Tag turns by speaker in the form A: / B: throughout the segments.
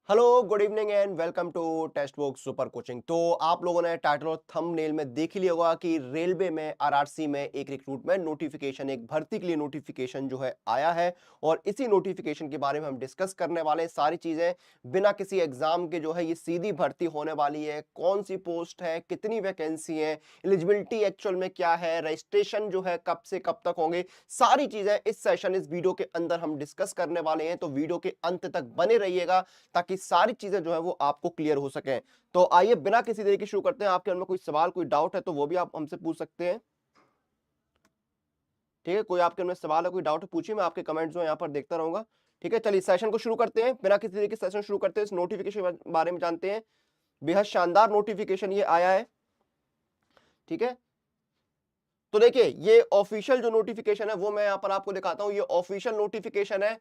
A: Hello good evening and welcome to text book super coaching. तो आप लोगों ने टाइटल और थंबनेल में देख ही लिया होगा कि रेलवे में आरआरसी में एक रिक्रूटमेंट नोटिफिकेशन, एक भर्ती के लिए नोटिफिकेशन जो है आया है और इसी नोटिफिकेशन के बारे में हम डिस्कस करने वाले हैं। सारी चीजें बिना किसी एग्जाम के जो है ये सीधी भर्ती होने वाली है। कौन सी पोस्ट है, कितनी वैकेंसी है, एलिजिबिलिटी एक्चुअल में क्या है, रजिस्ट्रेशन जो है कब से कब तक होंगे, सारी चीजें इस सेशन इस वीडियो के अंदर हम डिस्कस करने वाले हैं। तो वीडियो के अंत तक बने रहिएगा ताकि सारी चीजें जो है वो आपको क्लियर हो सके। तो आइए बिना किसी देरी के शुरू करते हैं। आपके मन में कोई सवाल, कोई डाउट है तो वो भी आप हमसे पूछ सकते हैं। ठीक है, कोई आपके मन में सवाल है, कोई डाउट है, पूछिए। मैं आपके कमेंट्स जो है यहाँ पर देखता रहूंगा। ठीक है, चलिए सेशन को शुरू करते हैं। बिना किसी देरी के सेशन शुरू करते हैं, इस नोटिफिकेशन के बारे में जानते हैं। बेहद शानदार नोटिफिकेशन ये आया है। ठीक है, तो देखिए ये ऑफिशियल जो नोटिफिकेशन है वो मैं यहाँ पर आपको दिखाता हूँ। ये ऑफिशियल नोटिफिकेशन है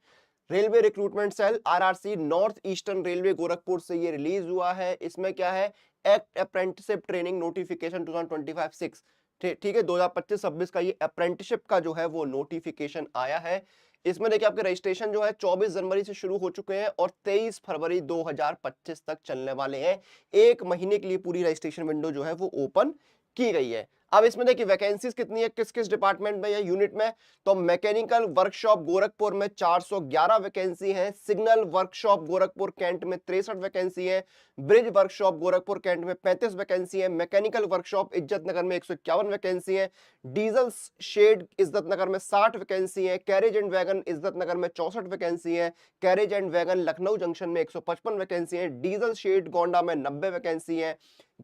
A: railway recruitment cell RRC north eastern railway Gorakhpur से ये रिलीज हुआ है। इसमें क्या है, एक्ट अप्रेंटिसशिप ट्रेनिंग नोटिफिकेशन 2025-6। ठीक है, 2025-26 का ये अप्रेंटिसशिप का जो है वो नोटिफिकेशन आया है। इसमें देखिए आपके रजिस्ट्रेशन जो है 24 जनवरी से शुरू हो चुके हैं और 23 फरवरी 2025 तक चलने वाले हैं। एक महीने के लिए पूरी रजिस्ट्रेशन विंडो जो है वो ओपन की गई है। अब इसमें देखिए वैकेंसीज कितनी है, किस किस डिपार्टमेंट में या यूनिट में। तो मैकेनिकल वर्कशॉप गोरखपुर में 411 वैकेंसी है, सिग्नल वर्कशॉप गोरखपुर कैंट में 63 वैकेंसी है, ब्रिज वर्कशॉप गोरखपुर कैंट में 35 वैकेंसी है, मैकेनिकल वर्कशॉप इज्जत नगर में 151 वैकेंसी है, डीजल शेड इज्जत नगर में 60 वैकेंसी है, कैरेज एंड वैगन इज्जत नगर में 64 वैकेंसी है, carriage and wagon Lucknow junction में 155 वैकेंसी है, डीजल शेड गोंडा में 90 वैकेंसी है,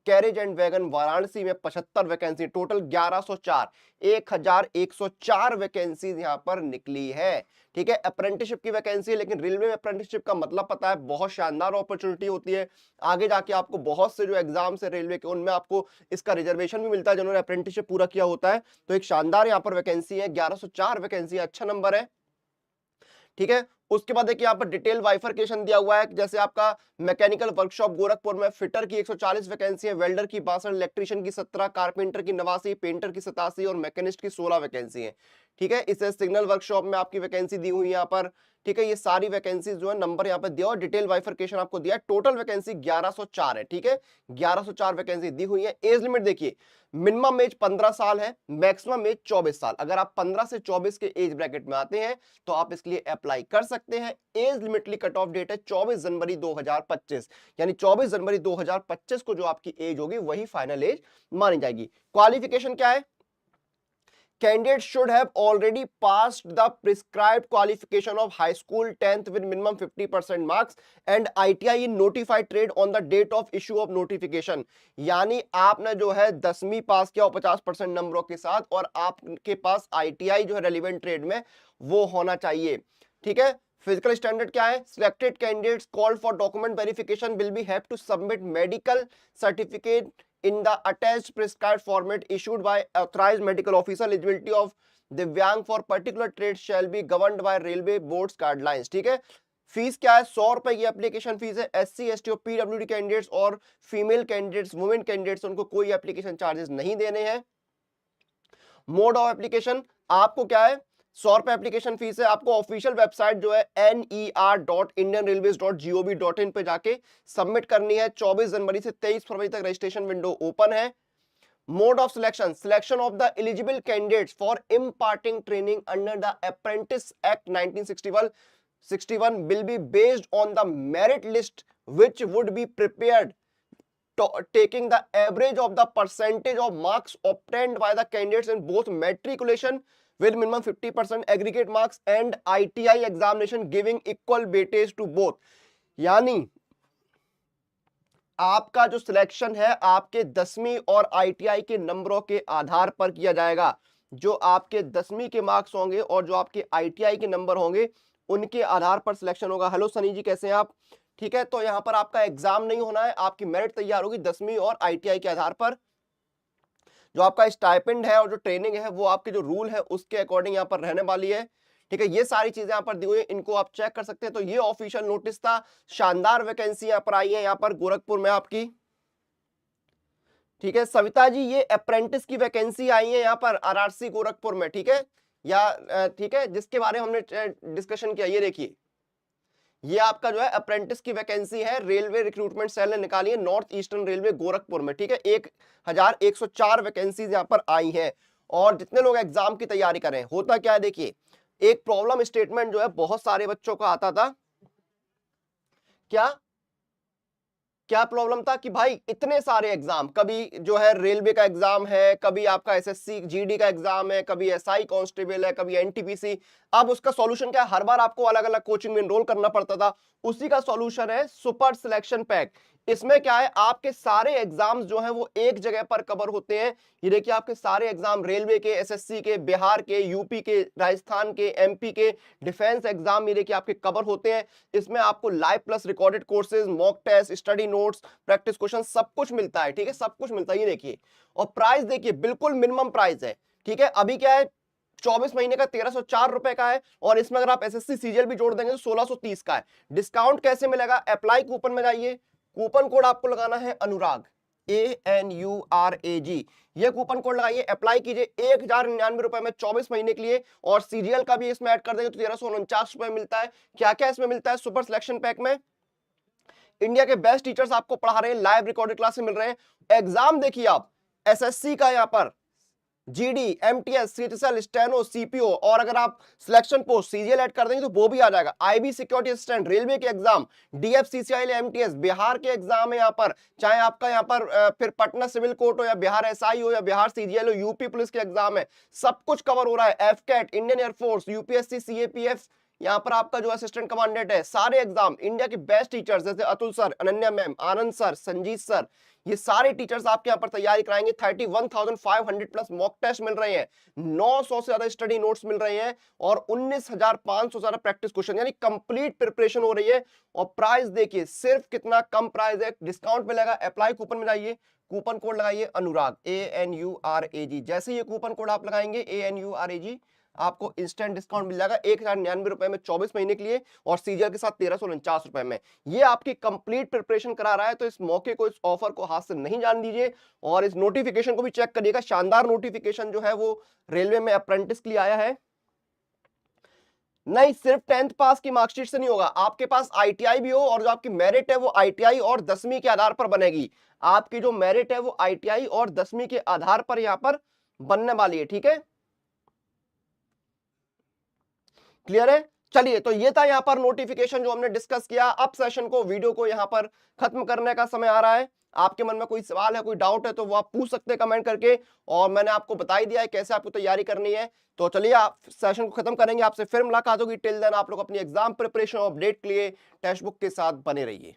A: कैरेज एंड वैगन वाराणसी में 75 वैकेंसी, टोटल 1104, 1104 वैकेंसीज यहां पर निकली है। ठीक है, अप्रेंटिसशिप की वैकेंसी है, लेकिन रेलवे में अप्रेंटिसशिप का मतलब पता है, बहुत शानदार अपॉर्चुनिटी होती है। आगे जाके आपको बहुत से जो एग्जाम्स है रेलवे के उनमें आपको इसका रिजर्वेशन भी मिलता है जिन्होंने अप्रेंटिसशिप पूरा किया होता है। तो एक शानदार यहाँ पर वैकेंसी है, 1104 वैकेंसी, अच्छा नंबर है। ठीक है, उसके बाद देखिए यहाँ पर डिटेल बाइफरकेशन दिया हुआ है। जैसे आपका मैकेनिकल वर्कशॉप गोरखपुर में फिटर की 140 वैकेंसी है, वेल्डर की 62, इलेक्ट्रीशियन की 17, कारपेंटर की 89, पेंटर की 87 और मैकेनिस्ट की 16 वैकेंसी है। ठीक है, इसे सिग्नल वर्कशॉप में आपकी वैकेंसी दी हुई है यहाँ पर। ठीक है, ये सारी वैकेंसी जो है नंबर यहाँ पर दिया और डिटेल बाइफरकेशन आपको दिया है। टोटल वैकेंसी 1104 है। ठीक है, 1104 वैकेंसी दी हुई है। एज लिमिट देखिए, मिनिमम एज 15 साल है, मैक्सिमम एज 24 साल। अगर आप 15 से 24 के एज ब्रैकेट में आते हैं तो आप इसके लिए अप्लाई कर सकते हैं। एज लिमिटली कट ऑफ डेट है 24 जनवरी 2025, यानी 24 जनवरी 2025 को जो आपकी एज होगी वही फाइनल एज मानी जाएगी। क्वालिफिकेशन क्या है, candidates should have already passed the prescribed qualification of high school 10th with minimum 50% marks and ITI in notified trade on the date of issue of notification। यानी आपने जो है 10वीं पास किया 50% नंबरों के साथ और आपके पास ITI जो है रेलिवेंट ट्रेड में वो होना चाहिए। ठीक है, फिजिकल स्टैंडर्ड क्या है, selected candidates called for document verification will be have to submit medical certificate in the attached prescribed format issued by authorized medical officer। Eligibility of दिव्यांग for particular trade shall be governed by railway boards guidelines। ठीक है, fees क्या है, 100 रुपए की application fees है। SC ST और PWD candidates और फीमेल कैंडिडेट्स, वुमेन कैंडिडेट्स, उनको कोई एप्लीकेशन चार्जेस नहीं देने हैं। मोड ऑफ एप्लीकेशन आपको क्या है, 100 रुपए एप्लीकेशन फीस है। आपको ऑफिशियल वेबसाइट जो है ner.indianrailways.gov.in पे जाके सबमिट करनी है। 24 जनवरी से 23 फरवरी तक रजिस्ट्रेशन विंडो ओपन है। Mode of selection, selection of the eligible candidates for imparting training under the apprentice act 1961 will be based on the merit list which would be prepared taking the average of the percentage of marks obtained by the candidates in both matriculation with minimum 50% aggregate marks and ITI examination giving equal weightage to both। यानी आपका जो selection है आपके 10वीं और ITI के नंबरों के आधार पर किया जाएगा। जो आपके 10वीं के मार्क्स होंगे और जो आपके ITI के नंबर होंगे उनके आधार पर सिलेक्शन होगा। हेलो सनी जी, कैसे हैं आप? ठीक है, तो यहां पर आपका एग्जाम नहीं होना है, आपकी मेरिट तैयार होगी 10वीं और ITI के आधार पर। जो आपका स्टाइपेंड है और जो ट्रेनिंग है वो आपके जो रूल है उसके अकॉर्डिंग यहाँ पर रहने वाली है। ठीक है, ये सारी चीजें यहाँ पर दी हुई है, इनको आप चेक कर सकते हैं। तो ये ऑफिशियल नोटिस था, शानदार वैकेंसी यहाँ पर आई है यहाँ पर गोरखपुर में आपकी। ठीक है सविता जी, ये अप्रेंटिस की वैकेंसी आई है यहाँ पर आरआरसी गोरखपुर में। ठीक है, या ठीक है, जिसके बारे में हमने डिस्कशन किया, ये देखिए ये आपका जो है अप्रेंटिस की वैकेंसी है, रेलवे रिक्रूटमेंट सेल ने निकाली है नॉर्थ ईस्टर्न रेलवे गोरखपुर में, ठीक है। 1104 वैकेंसीज यहाँ पर आई हैं और जितने लोग एग्जाम की तैयारी कर रहे हैं, होता क्या है देखिए, एक प्रॉब्लम स्टेटमेंट जो है बहुत सारे बच्चों का आता था, क्या क्या प्रॉब्लम था कि भाई इतने सारे एग्जाम, कभी जो है रेलवे का एग्जाम है, कभी आपका एसएससी जीडी का एग्जाम है, कभी एसआई कांस्टेबल है, कभी एनटीपीसी। अब उसका सॉल्यूशन क्या है, हर बार आपको अलग अलग कोचिंग में एनरोल करना पड़ता था। उसी का सॉल्यूशन है सुपर सिलेक्शन पैक। इसमें क्या है, आपके सारे एग्जाम्स जो हैं वो एक जगह पर कवर होते हैं। ये देखिए आपके सारे एग्जाम, रेलवे के, एसएससी के, बिहार के, यूपी के, राजस्थान के, एमपी के, डिफेंस एग्जाम ये देखिए आपके कवर होते हैं। इसमें आपको live plus recorded courses, mock test, study notes, practice question सब कुछ मिलता है, ठीक है, सब कुछ मिलता है। ये देखिए, और प्राइस देखिए बिल्कुल मिनिमम प्राइस है, ठीक है। अभी क्या है, 24 महीने का 1304 रुपए का है, और इसमें अगर आप एसएससी सीजीएल भी जोड़ देंगे तो 1630 का है। डिस्काउंट कैसे मिलेगा, अप्लाई कूपन में जाइए, कूपन कोड आपको लगाना है अनुराग, ANURAG। ये कूपन कोड लगाइए, अप्लाई कीजिए, 1099 रुपए में 24 महीने के लिए, और सीजीएल का भी इसमें ऐड कर देंगे तो 1349 रुपए मिलता है। क्या क्या इसमें मिलता है सुपर सिलेक्शन पैक में, इंडिया के बेस्ट टीचर्स आपको पढ़ा रहे हैं, लाइव रिकॉर्डेड क्लासेस मिल रहे हैं। एग्जाम देखिए आप, एसएससी का यहाँ पर, जीडी, एमटीएस, सीटीएसएल, स्टेनो, सीपीओ, और अगर आप सिलेक्शन पोस्ट सीजीएल ऐड कर देंगे तो वो भी आ जाएगा। आईबी सिक्योरिटी असिस्टेंट, रेलवे के एग्जाम, डीएफसीसीआई, एमटीएस, बिहार के एग्जाम है यहाँ पर, चाहे आपका यहाँ पर फिर पटना सिविल कोर्ट हो या बिहार एसआई हो या बिहार सीजीएल हो, यूपी पुलिस के एग्जाम है, सब कुछ कवर हो रहा है। एफकेट, इंडियन एयरफोर्स, यूपीएससी, सीएपीएफ, यहाँ पर आपका जो असिस्टेंट कमांडेंट है, सारे एग्जाम, इंडिया के बेस्ट टीचर्स जैसे अतुल सर, अनन्या मैम, आनंद सर, संजीत सर, ये सारे टीचर्स आपके यहाँ पर तैयारी कराएंगे। 31,500 प्लस मॉक टेस्ट मिल रहे हैं, 900 से ज्यादा स्टडी नोट्स मिल रहे हैं, और 19,500 से ज्यादा प्रैक्टिस क्वेश्चन, यानी कंप्लीट प्रिपरेशन हो रही है। और प्राइस देखिए सिर्फ कितना कम प्राइस है, डिस्काउंट मिलेगा, अप्लाई कूपन में जाइए, कूपन कोड लगाइए अनुराग, ANURAG। जैसे ये कूपन कोड आप लगाएंगे ANURAG, आपको इंस्टेंट डिस्काउंट मिल जाएगा 1099 रुपए में 24 महीने के लिए, और सीजीएल के साथ 1349 रुपए में। ये आपकी कंप्लीट प्रिपरेशन करा रहा है, तो इस मौके को, इस ऑफर को हाथ से नहीं जान दीजिए। और इस नोटिफिकेशन को भी चेक करिएगा, शानदार नोटिफिकेशन जो है वो रेलवे में अप्रेंटिस के लिए आया है। नहीं, सिर्फ 10th पास की मार्कशीट से नहीं होगा, आपके पास आईटीआई भी हो, और जो आपकी मेरिट है वो आईटीआई और 10वीं के आधार पर बनेगी। आपकी जो मेरिट है वो आईटीआई और 10वीं के आधार पर यहां पर बनने वाली है, ठीक है, क्लियर है। चलिए, तो ये था यहाँ पर नोटिफिकेशन जो हमने डिस्कस किया। अब सेशन को, वीडियो को यहाँ पर खत्म करने का समय आ रहा है। आपके मन में कोई सवाल है, कोई डाउट है, तो वो आप पूछ सकते हैं कमेंट करके, और मैंने आपको बता ही दिया है कैसे आपको तैयारी करनी है। तो चलिए, आप सेशन को खत्म करेंगे, आपसे फिर मुलाकात होगी। टिल देन आप लोग अपनी एग्जाम प्रिपरेशन अपडेट के लिए टेक्स्ट बुक के साथ बने रहिए।